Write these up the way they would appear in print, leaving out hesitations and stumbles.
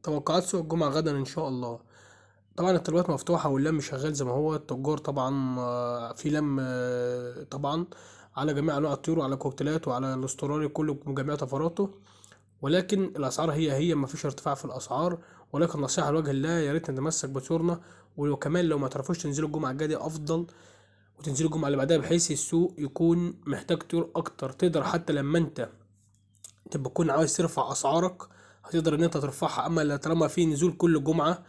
توقعات سوق الجمعة غدا إن شاء الله. طبعا الطلبات مفتوحة واللم شغال زي ما هو. التجار طبعا في لم طبعا على جميع أنواع الطيور وعلى كوكتيلات وعلى الاسترالي كله بجميع طفراته. ولكن الأسعار هي مفيش ارتفاع في الأسعار. ولكن نصيحة لوجه الله، يا ريت نتمسك بطيورنا. وكمان لو ما تعرفوش تنزلوا الجمعة الجاية دي أفضل، وتنزلوا الجمعة اللي بعدها، بحيث السوق يكون محتاج طيور أكتر، تقدر حتى لما أنت تبقى تكون عاوز ترفع اسعارك هتقدر ان انت ترفعها. اما طالما في نزول كل جمعه،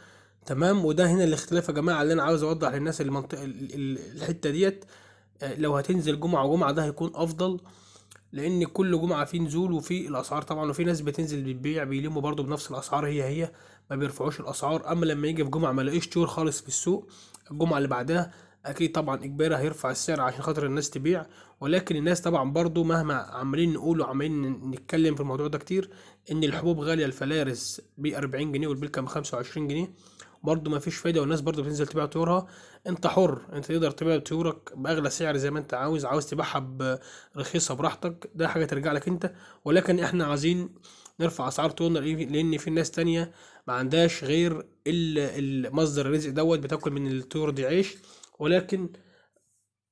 تمام. وده هنا الاختلاف يا جماعه اللي انا عاوز اوضح للناس المنطقه الحته ديت. لو هتنزل جمعه وجمعه ده هيكون افضل، لان كل جمعه في نزول وفي الاسعار طبعا، وفي ناس بتنزل بتبيع بيلموا برضو بنفس الاسعار هي ما بيرفعوش الاسعار. اما لما يجي في جمعه ما لاقيش طيور خالص في السوق، الجمعه اللي بعدها اكيد طبعا اجباري هيرفع السعر عشان خاطر الناس تبيع. ولكن الناس طبعا برضو مهما عمالين نقول وعمالين نتكلم في الموضوع ده كتير، ان الحبوب غاليه. الفلارس ب 40 جنيه والبلكه ب 25 جنيه، برضه ما فيش فايده، والناس برضه بتنزل تبيع طيورها. انت حر، انت تقدر تبيع طيورك باغلى سعر زي ما انت عاوز تبيعها برخيصه براحتك، ده حاجه ترجع لك انت. ولكن احنا عايزين نرفع اسعار طيورنا، لان في ناس تانية ما عندهاش غير مصدر الرزق دوت، بتاكل من الطيور دي عيش. ولكن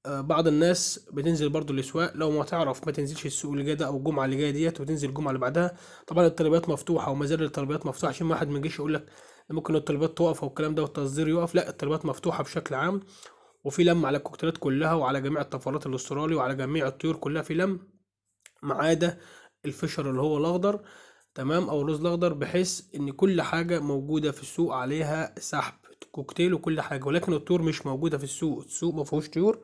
بعض الناس بتنزل برضو الاسواق. لو ما تعرف ما تنزلش السوق اللي جاي ده او الجمعه اللي جايه ديت، وتنزل الجمعه اللي بعدها. طبعا الطلبات مفتوحه وما زال الطلبات مفتوحه، عشان ما حد ما يجيش يقول لك ممكن الطلبات تقف او الكلام ده والتصدير يقف. لا، الطلبات مفتوحه بشكل عام، وفي لم على الكوكتيلات كلها وعلى جميع الطفرات الاسترالي وعلى جميع الطيور كلها في لم، ما عدا الفشر اللي هو الاخضر، تمام، او اللوز الاخضر، بحيث ان كل حاجه موجوده في السوق عليها سحب كوكتيل وكل حاجه. ولكن الطيور مش موجوده في السوق، السوق ما فيهوش طيور.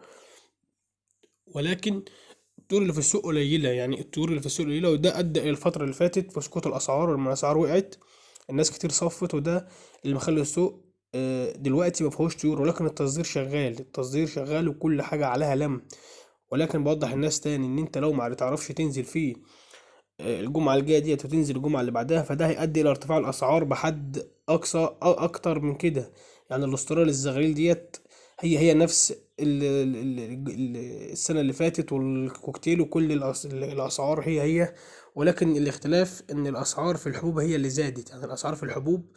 ولكن الطيور اللي في السوق قليلة، يعني الطيور اللي في السوق قليلة، وده أدى إلى الفترة اللي فاتت في سقوط الأسعار. لما الأسعار وقعت الناس كتير صفت، وده اللي مخلي السوق دلوقتي ما فيهوش طيور. ولكن التصدير شغال، التصدير شغال وكل حاجة عليها لم. ولكن بوضح الناس تاني إن أنت لو ما بتعرفش تنزل فيه الجمعة الجاية ديت وتنزل الجمعة اللي بعدها، فده هيؤدي إلى ارتفاع الأسعار بحد أقصى أكتر من كده. يعني الأسطورة الزغاليل ديت هي نفس السنة اللي فاتت، والكوكتيل وكل الأسعار هي. ولكن الاختلاف إن الأسعار في الحبوب هي اللي زادت. يعني الأسعار في الحبوب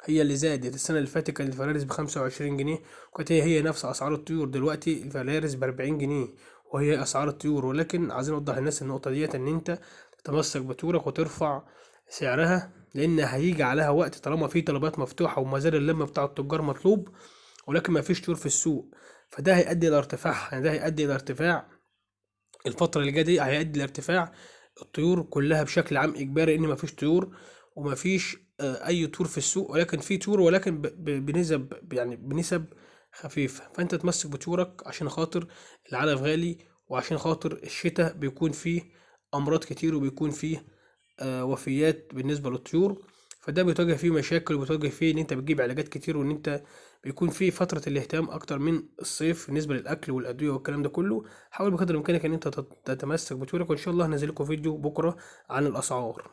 هي اللي زادت. السنة اللي فاتت كانت الفلارس ب25 جنيه، وكانت هي نفس أسعار الطيور. دلوقتي الفلارس ب40 جنيه وهي أسعار الطيور. ولكن عايزين نوضح للناس النقطة ديت، إن أنت تتمسك بطيورك وترفع سعرها، لأن هيجي عليها وقت طالما في طلبات مفتوحة وما زال اللم بتاع التجار مطلوب، ولكن ما فيش طيور في السوق. فده هيؤدي إلى ارتفاع، يعني ده هيؤدي إلى ارتفاع الفترة اللي جاية دي، هيؤدي لارتفاع الطيور كلها بشكل عام إجباري، إن مفيش طيور ومفيش أي طيور في السوق. ولكن في طيور، ولكن بنسب، يعني بنسب خفيفة. فأنت تمسك بطيورك عشان خاطر العلف غالي، وعشان خاطر الشتاء بيكون فيه أمراض كتير، وبيكون فيه وفيات بالنسبة للطيور. فده بتواجه فيه مشاكل، وبتواجه فيه ان انت بتجيب علاجات كتير، وان انت بيكون فيه فترة الاهتمام اكتر من الصيف بالنسبة للاكل والادوية والكلام ده كله. حاول بقدر الامكان ان انت تتمسك بطيورك، وان شاء الله هنزل لكم فيديو بكرة عن الاسعار.